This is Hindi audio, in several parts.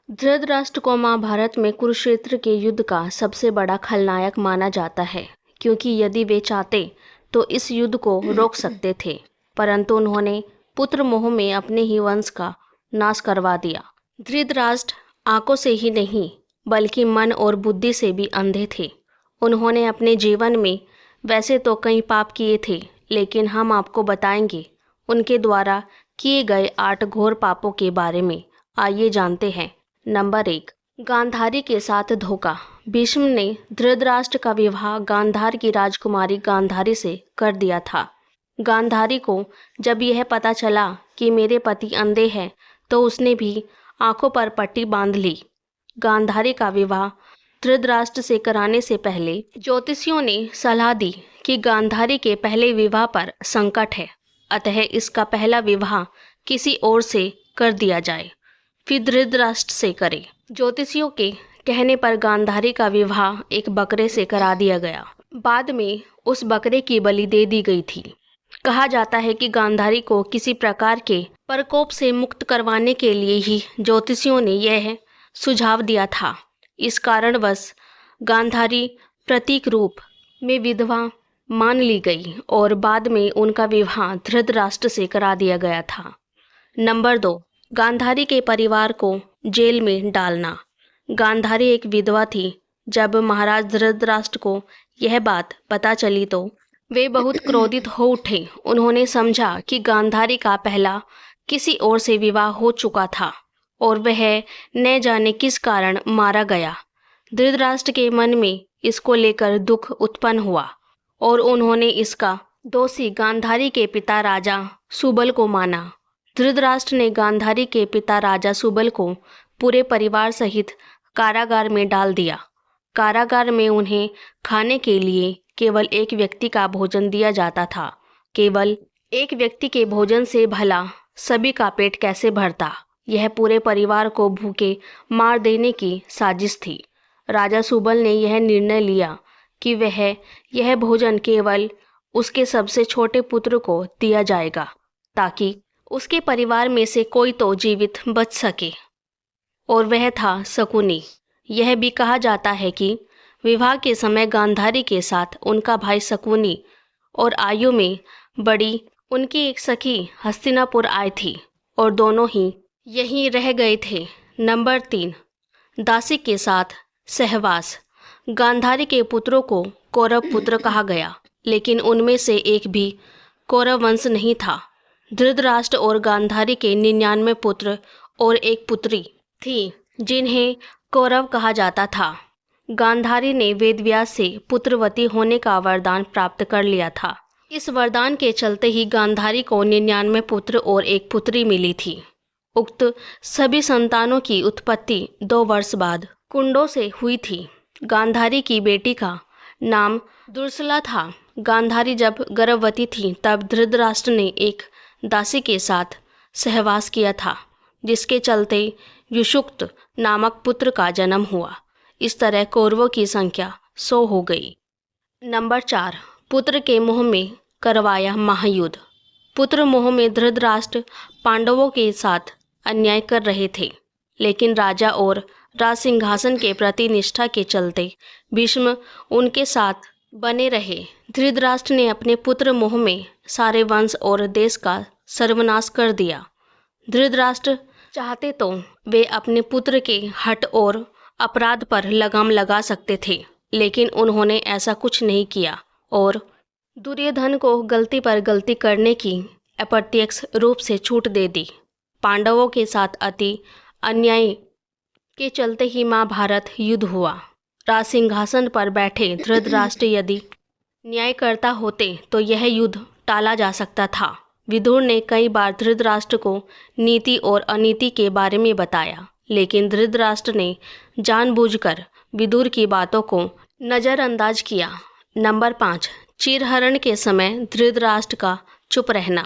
धृतराष्ट्र को महाभारत में कुरुक्षेत्र के युद्ध का सबसे बड़ा खलनायक माना जाता है, क्योंकि यदि वे चाहते तो इस युद्ध को रोक सकते थे, परंतु उन्होंने पुत्र मोह में अपने ही वंश का नाश करवा दिया। धृतराष्ट्र आंखों से ही नहीं बल्कि मन और बुद्धि से भी अंधे थे। उन्होंने अपने जीवन में वैसे तो कई पाप किए थे, लेकिन हम आपको बताएंगे उनके द्वारा किए गए 8 घोर पापों के बारे में। आइए जानते हैं। नंबर 1, गांधारी के साथ धोखा। भीष्म ने धृतराष्ट्र का विवाह गांधार की राजकुमारी गांधारी से कर दिया था। गांधारी को जब यह पता चला कि मेरे पति अंधे हैं, तो उसने भी आंखों पर पट्टी बांध ली। गांधारी का विवाह धृतराष्ट्र से कराने से पहले ज्योतिषियों ने सलाह दी कि गांधारी के पहले विवाह पर संकट है, अतः इसका पहला विवाह किसी और से कर दिया जाए, फिर धृतराष्ट्र से करे। ज्योतिषियों के कहने पर गांधारी का विवाह एक बकरे से करा दिया गया। बाद में उस बकरे की बलि दे दी गई थी। कहा जाता है कि गांधारी को किसी प्रकार के प्रकोप से मुक्त करवाने के लिए ही ज्योतिषियों ने यह सुझाव दिया था। इस कारणवश गांधारी प्रतीक रूप में विधवा मान ली गई और बाद में उनका विवाह धृतराष्ट्र से करा दिया गया था। नंबर 2, गांधारी के परिवार को जेल में डालना। गांधारी एक विधवा थी। जब महाराज धृतराष्ट्र को यह बात पता चली तो वे बहुत क्रोधित हो उठे। उन्होंने समझा कि गांधारी का पहला किसी और से विवाह हो चुका था और वह न जाने किस कारण मारा गया। धृतराष्ट्र के मन में इसको लेकर दुख उत्पन्न हुआ और उन्होंने इसका दोषी गांधारी के पिता राजा सुबल को माना। धृतराष्ट्र ने गांधारी के पिता राजा सुबल को पूरे परिवार सहित कारागार में डाल दिया। कारागार में उन्हें खाने के लिए केवल एक व्यक्ति का भोजन दिया जाता था। केवल एक व्यक्ति के भोजन से भला सभी का पेट कैसे भरता। यह पूरे परिवार को भूखे मार देने की साजिश थी। राजा सुबल ने यह निर्णय लिया कि वह यह भोजन केवल उसके सबसे छोटे पुत्र को दिया जाएगा, ताकि उसके परिवार में से कोई तो जीवित बच सके, और वह था शकुनी। यह भी कहा जाता है कि विवाह के समय गांधारी के साथ उनका भाई शकुनी और आयु में बड़ी उनकी एक सखी हस्तिनापुर आई थी और दोनों ही यहीं रह गए थे। नंबर 3, दासी के साथ सहवास। गांधारी के पुत्रों को कौरव पुत्र कहा गया, लेकिन उनमें से एक भी कौरव वंश नहीं था। धृतराष्ट्र और गांधारी के 99 पुत्र और एक पुत्री थी, जिन्हें कौरव कहा जाता था। गांधारी ने वेदव्यास से पुत्रवती होने का वरदान प्राप्त कर लिया था। इस वरदान के चलते ही गांधारी को 99 पुत्र और एक पुत्री मिली थी। उक्त सभी संतानों की उत्पत्ति 2 वर्ष बाद कुंडों से हुई थी। गांधारी की बेटी का नाम दुर्सला था। गांधारी जब गर्भवती थी तब धृतराष्ट्र ने एक दासी के साथ सहवास किया था, जिसके चलते युषुक्त नामक पुत्र का जन्म हुआ। इस तरह कौरवों की संख्या 100 हो गई। नंबर 4, पुत्र के मोह में करवाया महायुद्ध। पुत्र मोह में धृतराष्ट्र पांडवों के साथ अन्याय कर रहे थे, लेकिन राजा और राज सिंहासन के प्रति निष्ठा के चलते भीष्म उनके साथ बने रहे। धृतराष्ट्र ने अपने पुत्र मोह में सारे वंश और देश का सर्वनाश कर दिया। धृतराष्ट्र चाहते तो वे अपने पुत्र के हठ और अपराध पर लगाम लगा सकते थे, लेकिन उन्होंने ऐसा कुछ नहीं किया और दुर्योधन को गलती पर गलती करने की अप्रत्यक्ष रूप से छूट दे दी। पांडवों के साथ अति अन्याय के चलते ही महाभारत युद्ध हुआ। राज सिंहासन पर बैठे धृतराष्ट्र यदि न्याय करता होते तो यह युद्ध टाला जा सकता था। विदुर ने कई बार धृतराष्ट्र को नीति और अनीति के बारे में बताया, लेकिन धृतराष्ट्र ने जानबूझकर विदुर की बातों को नज़रअंदाज किया। नंबर 5, चीरहरण के समय धृतराष्ट्र का चुप रहना।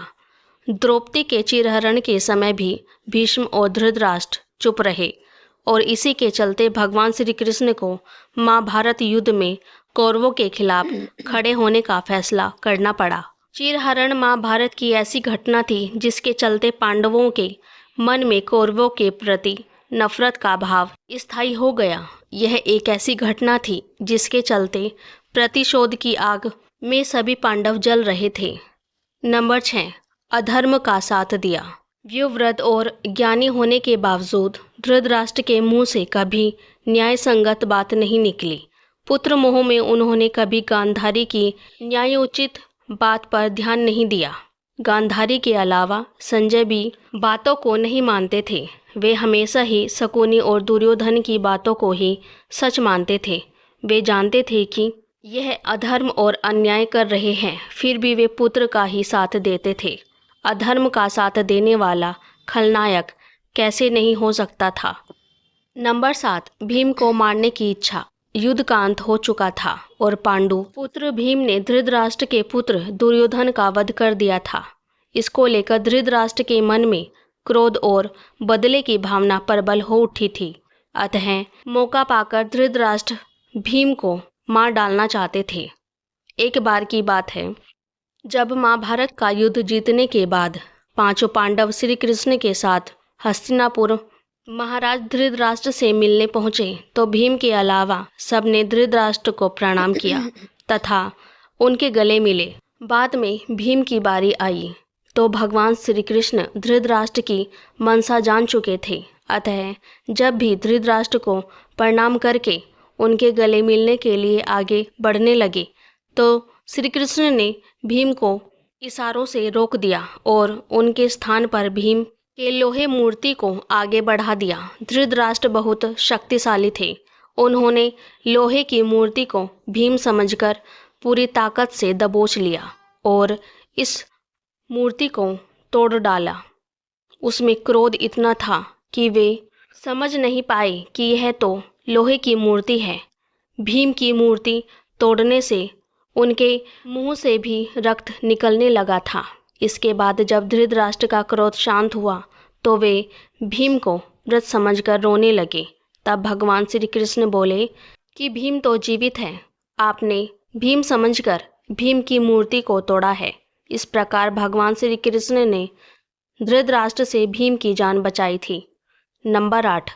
द्रौपदी के चीरहरण के समय भी भीष्म और धृतराष्ट्र चुप रहे और इसी के चलते भगवान श्री कृष्ण को महाभारत युद्ध में कौरवों के खिलाफ खड़े होने का फैसला करना पड़ा। चीरहरण महाभारत की ऐसी घटना थी जिसके चलते पांडवों के मन में कौरवों के प्रति नफरत का भाव स्थायी हो गया। यह एक ऐसी घटना थी जिसके चलते प्रतिशोध की आग में सभी पांडव जल रहे थे। नंबर 6, अधर्म का साथ दिया। व्युवृद्ध और ज्ञानी होने के बावजूद धृतराष्ट्र के मुंह से कभी न्याय संगत बात नहीं निकली। पुत्र मोह में उन्होंने कभी गांधारी की न्यायोचित बात पर ध्यान नहीं दिया। गांधारी के अलावा संजय भी बातों को नहीं मानते थे। वे हमेशा ही शकुनी और दुर्योधन की बातों को ही सच मानते थे। वे जानते थे कि यह अधर्म और अन्याय कर रहे हैं, फिर भी वे पुत्र का ही साथ देते थे। अधर्म का साथ देने वाला खलनायक कैसे नहीं हो सकता था। नंबर 7, भीम को मारने की इच्छा। युद्ध का अंत हो चुका था और पांडु पुत्र भीम ने धृतराष्ट्र के पुत्र दुर्योधन का वध कर दिया था। इसको लेकर धृतराष्ट्र के मन में क्रोध और बदले की भावना प्रबल हो उठी थी। अतः मौका पाकर धृतराष्ट्र भीम को मार डालना चाहते थे। एक बार की बात है, जब महाभारत का युद्ध जीतने के बाद पांचों पांडव श्री कृष्ण के साथ हस्तिनापुर महाराज धृतराष्ट्र से मिलने पहुंचे तो भीम के अलावा सबने धृतराष्ट्र को प्रणाम किया तथा उनके गले मिले। बाद में भीम की बारी आई तो भगवान श्री कृष्ण धृतराष्ट्र की मनसा जान चुके थे। अतः जब भी धृतराष्ट्र को प्रणाम करके उनके गले मिलने के लिए आगे बढ़ने लगे तो श्री कृष्ण ने भीम को इशारों से रोक दिया और उनके स्थान पर भीम के लोहे मूर्ति को आगे बढ़ा दिया। धृतराष्ट्र बहुत शक्तिशाली थे। उन्होंने लोहे की मूर्ति को भीम समझकर पूरी ताकत से दबोच लिया और इस मूर्ति को तोड़ डाला। उसमें क्रोध इतना था कि वे समझ नहीं पाए कि यह तो लोहे की मूर्ति है। भीम की मूर्ति तोड़ने से उनके मुंह से भी रक्त निकलने लगा था। इसके बाद जब धृतराष्ट्र का क्रोध शांत हुआ तो वे भीम को मृत समझकर रोने लगे। तब भगवान श्री कृष्ण बोले कि भीम तो जीवित है, आपने भीम समझकर भीम की मूर्ति को तोड़ा है। इस प्रकार भगवान श्री कृष्ण ने धृतराष्ट्र से भीम की जान बचाई थी। नंबर 8,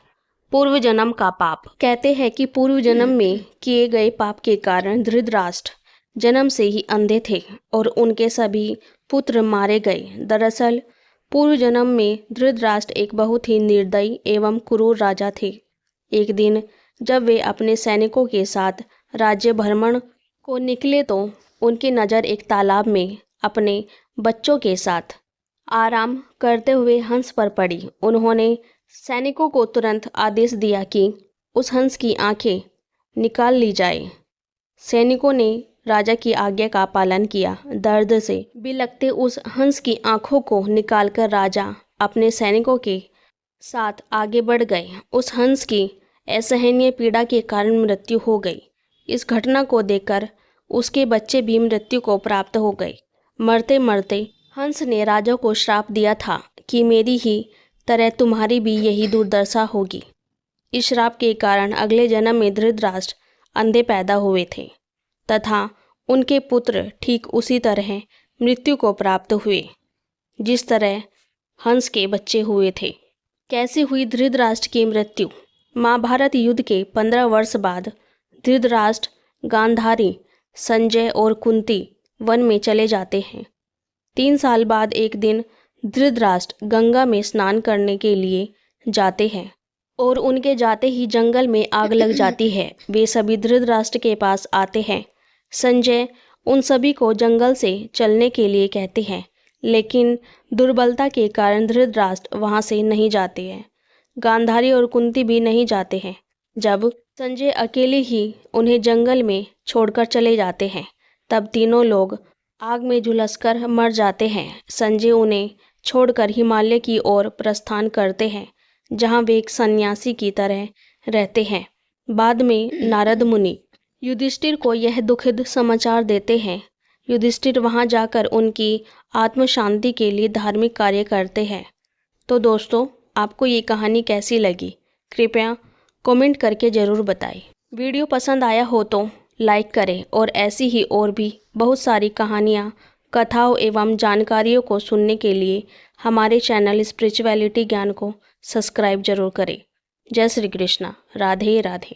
पूर्व जन्म का पाप। कहते हैं कि पूर्व जन्म में किए गए पाप के कारण धृतराष्ट्र जन्म से ही अंधे थे और उनके सभी पुत्र मारे गए। दरअसल पूर्व जन्म में धृतराष्ट्र एक बहुत ही निर्दयी एवं क्रूर राजा थे। एक दिन जब वे अपने सैनिकों के साथ राज्य भ्रमण को निकले तो उनकी नज़र एक तालाब में अपने बच्चों के साथ आराम करते हुए हंस पर पड़ी। उन्होंने सैनिकों को तुरंत आदेश दिया कि उस हंस की आंखें निकाल ली जाए। सैनिकों ने राजा की आज्ञा का पालन किया। दर्द से बिलखते उस हंस की आंखों को निकालकर राजा अपने सैनिकों के साथ आगे बढ़ गए। उस हंस की असहनीय पीड़ा के कारण मृत्यु हो गई। इस घटना को देखकर उसके बच्चे भी मृत्यु को प्राप्त हो गए। मरते मरते हंस ने राजा को श्राप दिया था कि मेरी ही तरह तुम्हारी भी यही दुर्दशा होगी। इस श्राप के कारण अगले जन्म में धृतराष्ट्र अंधे पैदा हुए थे तथा उनके पुत्र ठीक उसी तरह मृत्यु को प्राप्त हुए जिस तरह हंस के बच्चे हुए थे। कैसे हुई धृतराष्ट्र की मृत्यु? महाभारत युद्ध के 15 वर्ष बाद धृतराष्ट्र, गांधारी, संजय और कुंती वन में चले जाते हैं। 3 साल बाद एक दिन धृतराष्ट्र गंगा में स्नान करने के लिए जाते हैं और उनके जाते ही जंगल में आग लग जाती है। वे सभी धृतराष्ट्र के पास आते हैं। संजय उन सभी को जंगल से चलने के लिए कहते हैं, लेकिन दुर्बलता के कारण धृतराष्ट्र वहां से नहीं जाते हैं। गांधारी और कुंती भी नहीं जाते हैं। जब संजय अकेले ही उन्हें जंगल में छोड़कर चले जाते हैं तब तीनों लोग आग में झुलसकर मर जाते हैं। संजय उन्हें छोड़कर हिमालय की ओर प्रस्थान करते हैं जहां वे एक सन्यासी की तरह रहते हैं। बाद में नारद मुनि युधिष्ठिर को यह दुखद समाचार देते हैं। युधिष्ठिर वहां जाकर उनकी आत्म शांति के लिए धार्मिक कार्य करते हैं। तो दोस्तों, आपको ये कहानी कैसी लगी? कृपया कमेंट करके ज़रूर बताएं। वीडियो पसंद आया हो तो लाइक करें और ऐसी ही और भी बहुत सारी कहानियाँ, कथाओं एवं जानकारियों को सुनने के लिए हमारे चैनल स्पिरिचुअलिटी ज्ञान को सब्सक्राइब जरूर करें। जय श्री कृष्णा। राधे राधे।